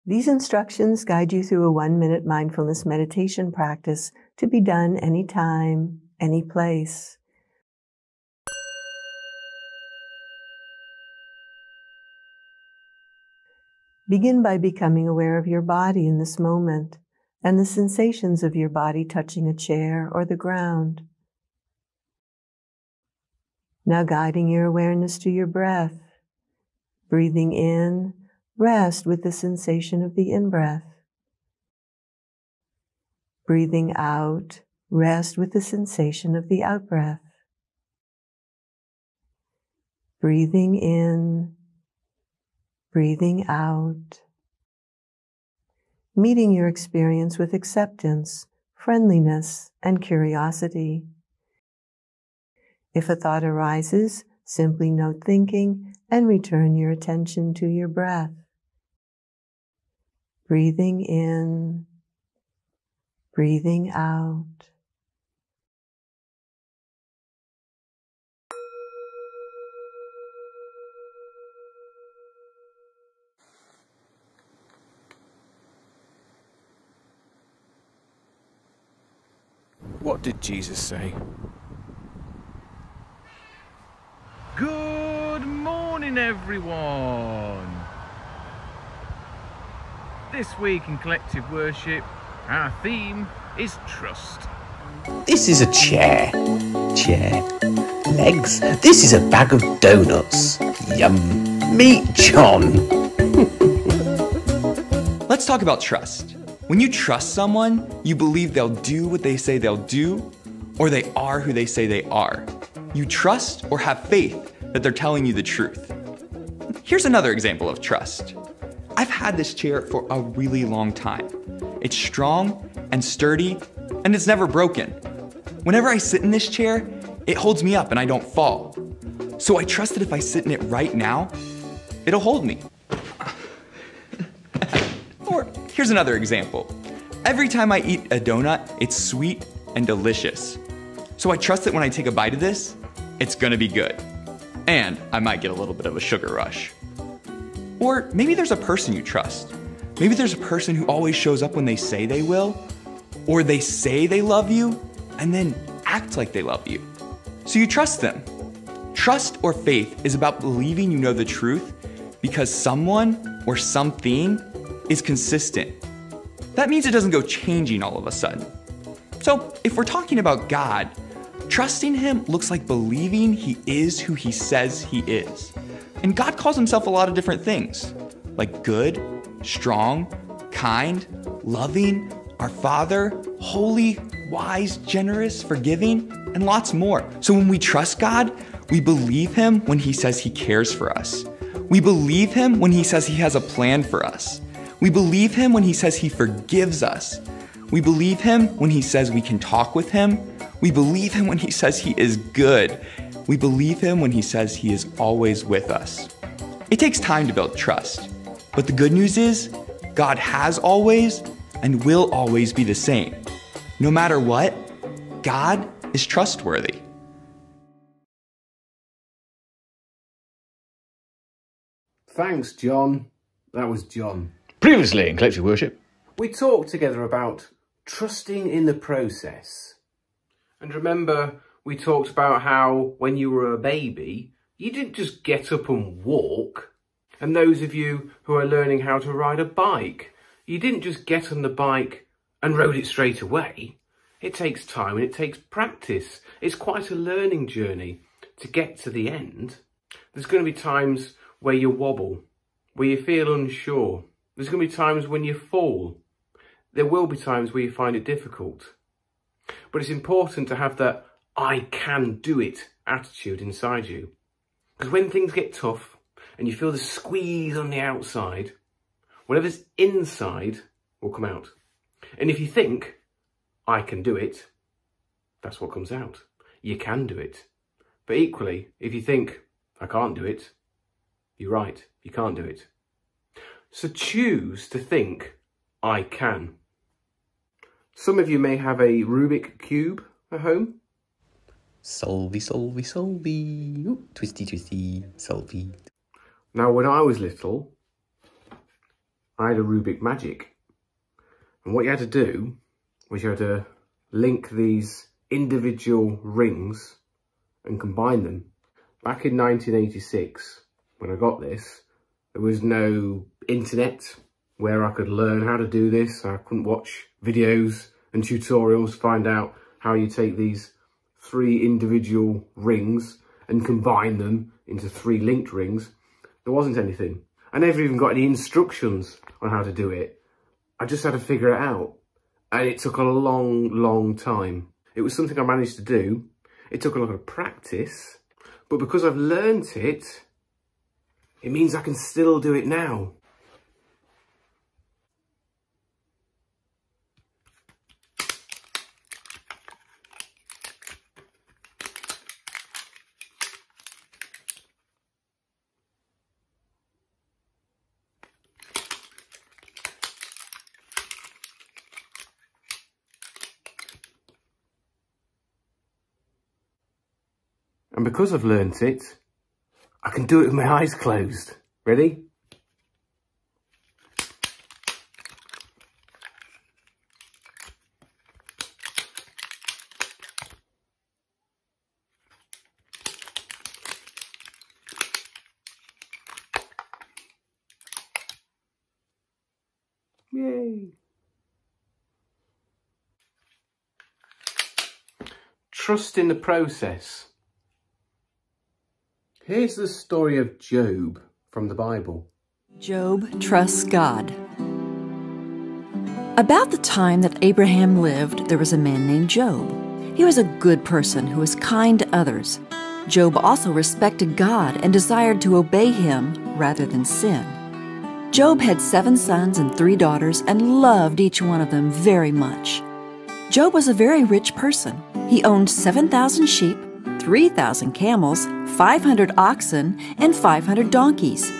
These instructions guide you through a 1-minute mindfulness meditation practice to be done anytime, any place. Begin by becoming aware of your body in this moment and the sensations of your body touching a chair or the ground. Now guiding your awareness to your breath. Breathing in, rest with the sensation of the in-breath. Breathing out, rest with the sensation of the out-breath. Breathing in, breathing out. Meeting your experience with acceptance, friendliness, and curiosity. If a thought arises, simply note thinking and return your attention to your breath. Breathing in, breathing out. What did Jesus say? Good morning, everyone! This week in Collective Worship, our theme is trust. This is a chair. Legs. This is a bag of donuts. Yum. Meet John. Let's talk about trust. When you trust someone, you believe they'll do what they say they'll do, or they are who they say they are. You trust or have faith that they're telling you the truth. Here's another example of trust. I've had this chair for a really long time. It's strong and sturdy, and it's never broken. Whenever I sit in this chair, it holds me up and I don't fall. So I trust that if I sit in it right now, it'll hold me. Or here's another example. Every time I eat a donut, it's sweet and delicious. So I trust that when I take a bite of this, it's gonna be good. And I might get a little bit of a sugar rush. Or maybe there's a person you trust. Maybe there's a person who always shows up when they say they will, or they say they love you, and then act like they love you. So you trust them. Trust or faith is about believing you know the truth because someone or something is consistent. That means it doesn't go changing all of a sudden. So if we're talking about God, trusting Him looks like believing He is who He says He is. And God calls Himself a lot of different things, like good, strong, kind, loving, our Father, holy, wise, generous, forgiving, and lots more. So when we trust God, we believe Him when He says He cares for us. We believe Him when He says He has a plan for us. We believe Him when He says He forgives us. We believe Him when He says we can talk with Him. We believe Him when He says He is good. We believe Him when He says He is always with us. It takes time to build trust, but the good news is God has always and will always be the same. No matter what, God is trustworthy. Thanks, John. That was John. Previously in Collective Worship. We talked together about trusting in the process. And remember, we talked about how when you were a baby, you didn't just get up and walk. And those of you who are learning how to ride a bike, you didn't just get on the bike and rode it straight away. It takes time and it takes practice. It's quite a learning journey to get to the end. There's going to be times where you wobble, where you feel unsure. There's going to be times when you fall. There will be times where you find it difficult. But it's important to have that I can do it attitude inside you. Because when things get tough and you feel the squeeze on the outside, whatever's inside will come out. And if you think, I can do it, that's what comes out. You can do it. But equally, if you think, I can't do it, you're right, you can't do it. So choose to think, I can. Some of you may have a Rubik cube at home. Solvey, solvey, solvey. Ooh, twisty, twisty, solvey. Now, when I was little, I had a Rubik Magic. And what you had to do was you had to link these individual rings and combine them. Back in 1986, when I got this, there was no internet where I could learn how to do this. I couldn't watch videos and tutorials to find out how you take these 3 individual rings and combine them into 3 linked rings. There wasn't anything. I never even got any instructions on how to do it. I just had to figure it out. And it took a long time. It was something I managed to do. It took a lot of practice. But because I've learnt it, it means I can still do it now. And because I've learnt it, I can do it with my eyes closed. Ready? Yay! Trust in the process. Here's the story of Job from the Bible. Job trusts God. About the time that Abraham lived, there was a man named Job. He was a good person who was kind to others. Job also respected God and desired to obey him rather than sin. Job had 7 sons and 3 daughters and loved each one of them very much. Job was a very rich person. He owned 7,000 sheep, 3,000 camels, 500 oxen, and 500 donkeys.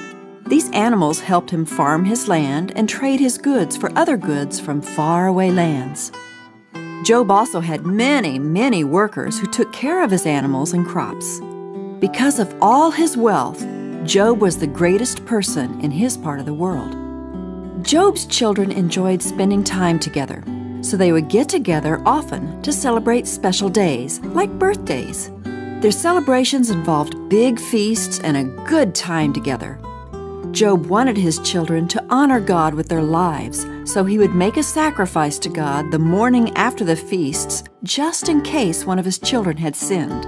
These animals helped him farm his land and trade his goods for other goods from faraway lands. Job also had many workers who took care of his animals and crops. Because of all his wealth, Job was the greatest person in his part of the world. Job's children enjoyed spending time together, so they would get together often to celebrate special days, like birthdays. Their celebrations involved big feasts and a good time together. Job wanted his children to honor God with their lives, so he would make a sacrifice to God the morning after the feasts, just in case one of his children had sinned.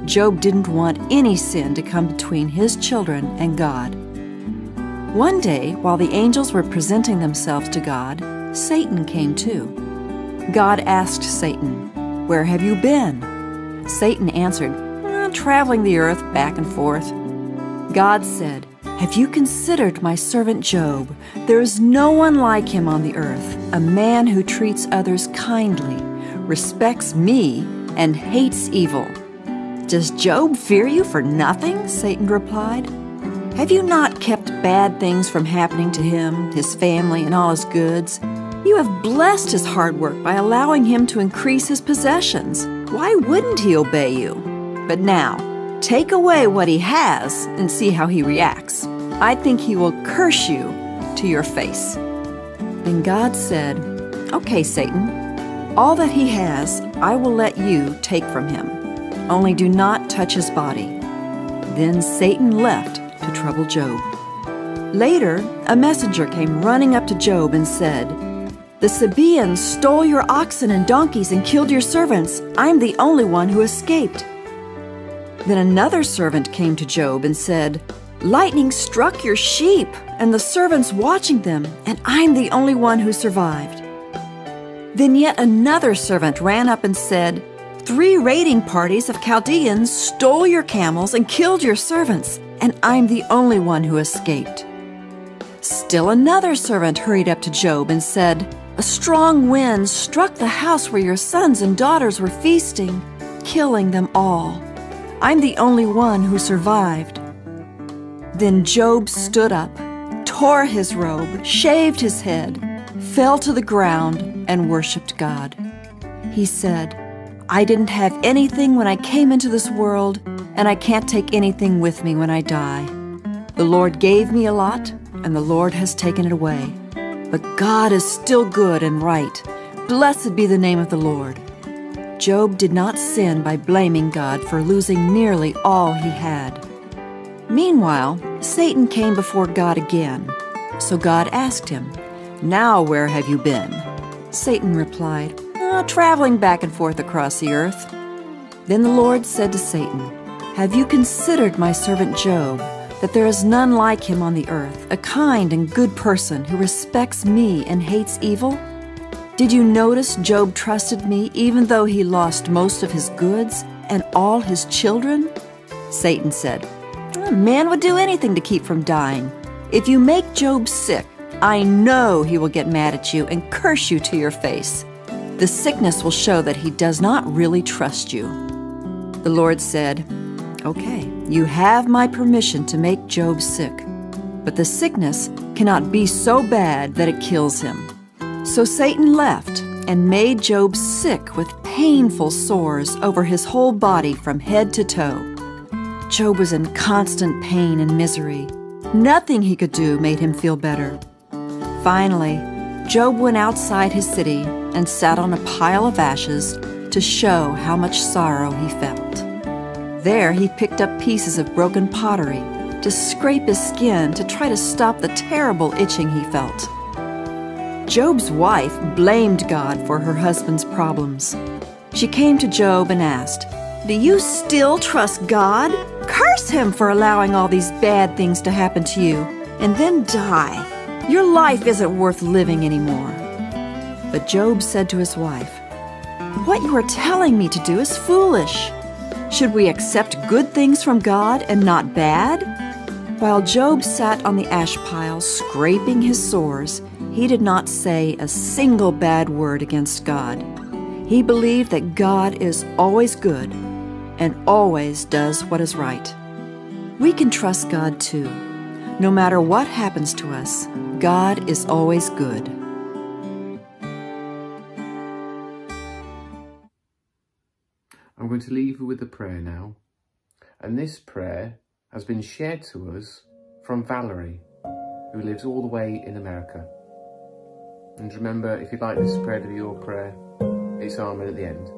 Job didn't want any sin to come between his children and God. One day, while the angels were presenting themselves to God, Satan came too. God asked Satan, "Where have you been?" Satan answered, "Traveling the earth back and forth." God said, "Have you considered my servant Job? There is no one like him on the earth, a man who treats others kindly, respects me, and hates evil." "Does Job fear you for nothing?" Satan replied. "Have you not kept bad things from happening to him, his family, and all his goods? You have blessed his hard work by allowing him to increase his possessions. Why wouldn't he obey you? But now, take away what he has and see how he reacts. I think he will curse you to your face." Then God said, "Okay, Satan, all that he has I will let you take from him. Only do not touch his body." Then Satan left to trouble Job. Later, a messenger came running up to Job and said, "The Sabaeans stole your oxen and donkeys and killed your servants. I'm the only one who escaped." Then another servant came to Job and said, "Lightning struck your sheep and the servants watching them, and I'm the only one who survived." Then yet another servant ran up and said, "3 raiding parties of Chaldeans stole your camels and killed your servants, and I'm the only one who escaped." Still another servant hurried up to Job and said, "A strong wind struck the house where your sons and daughters were feasting, killing them all. I'm the only one who survived." Then Job stood up, tore his robe, shaved his head, fell to the ground, and worshipped God. He said, "I didn't have anything when I came into this world, and I can't take anything with me when I die. The Lord gave me a lot, and the Lord has taken it away. But God is still good and right. Blessed be the name of the Lord. Job did not sin by blaming God for losing nearly all he had. Meanwhile, Satan came before God again. So God asked him, "Now where have you been?" Satan replied, "Traveling back and forth across the earth." Then the Lord said to Satan, "Have you considered my servant Job, that there is none like him on the earth, a kind and good person who respects me and hates evil? Did you notice Job trusted me even though he lost most of his goods and all his children?" Satan said, "A man would do anything to keep from dying. If you make Job sick, I know he will get mad at you and curse you to your face. The sickness will show that he does not really trust you." The Lord said, "Okay, you have my permission to make Job sick, but the sickness cannot be so bad that it kills him." So Satan left and made Job sick with painful sores over his whole body from head to toe. Job was in constant pain and misery. Nothing he could do made him feel better. Finally, Job went outside his city and sat on a pile of ashes to show how much sorrow he felt. There he picked up pieces of broken pottery to scrape his skin to try to stop the terrible itching he felt. Job's wife blamed God for her husband's problems. She came to Job and asked, "Do you still trust God? Curse him for allowing all these bad things to happen to you, and then die. Your life isn't worth living anymore." But Job said to his wife, "What you are telling me to do is foolish. Should we accept good things from God and not bad?" While Job sat on the ash pile scraping his sores, he did not say a single bad word against God. He believed that God is always good and always does what is right. We can trust God too. No matter what happens to us, God is always good. I'm going to leave you with a prayer now. And this prayer has been shared to us from Valerie, who lives all the way in America. And remember, if you'd like this prayer to be your prayer, it's Amen at the end.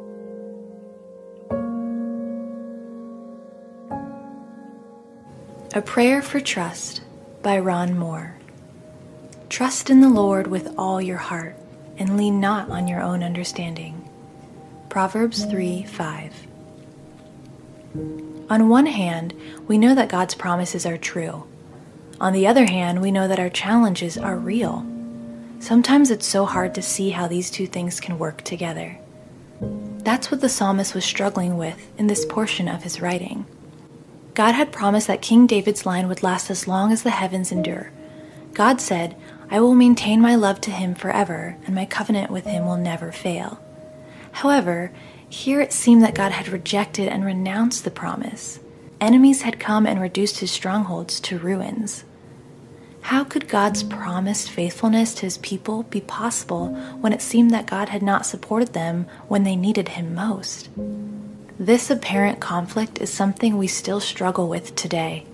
A Prayer for Trust by Ron Moore. Trust in the Lord with all your heart, and lean not on your own understanding. Proverbs 3:5. On one hand, we know that God's promises are true. On the other hand, we know that our challenges are real. Sometimes it's so hard to see how these two things can work together. That's what the psalmist was struggling with in this portion of his writing. God had promised that King David's line would last as long as the heavens endure. God said, "I will maintain my love to him forever, and my covenant with him will never fail." However, here it seemed that God had rejected and renounced the promise. Enemies had come and reduced his strongholds to ruins. How could God's promised faithfulness to his people be possible when it seemed that God had not supported them when they needed him most? This apparent conflict is something we still struggle with today.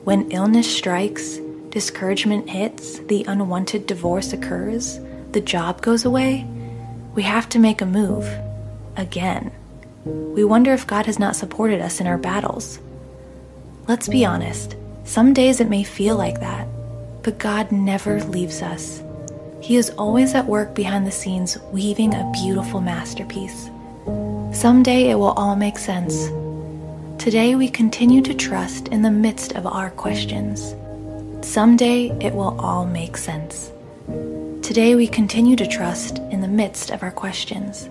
When illness strikes, discouragement hits, the unwanted divorce occurs, the job goes away, we have to make a move. Again. We wonder if God has not supported us in our battles. Let's be honest, some days it may feel like that, but God never leaves us. He is always at work behind the scenes, weaving a beautiful masterpiece. Someday it will all make sense. Today we continue to trust in the midst of our questions. Someday it will all make sense. Today we continue to trust in the midst of our questions.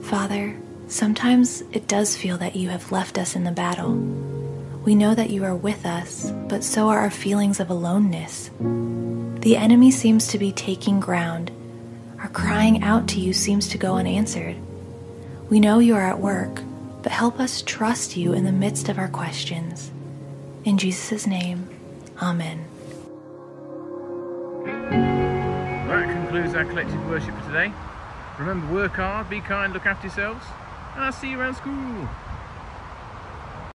Father, sometimes it does feel that you have left us in the battle. We know that you are with us, but so are our feelings of aloneness. The enemy seems to be taking ground. Our crying out to you seems to go unanswered. We know you are at work, but help us trust you in the midst of our questions. In Jesus' name, Amen. That concludes our collective worship for today. Remember, work hard, be kind, look after yourselves, and I'll see you around school.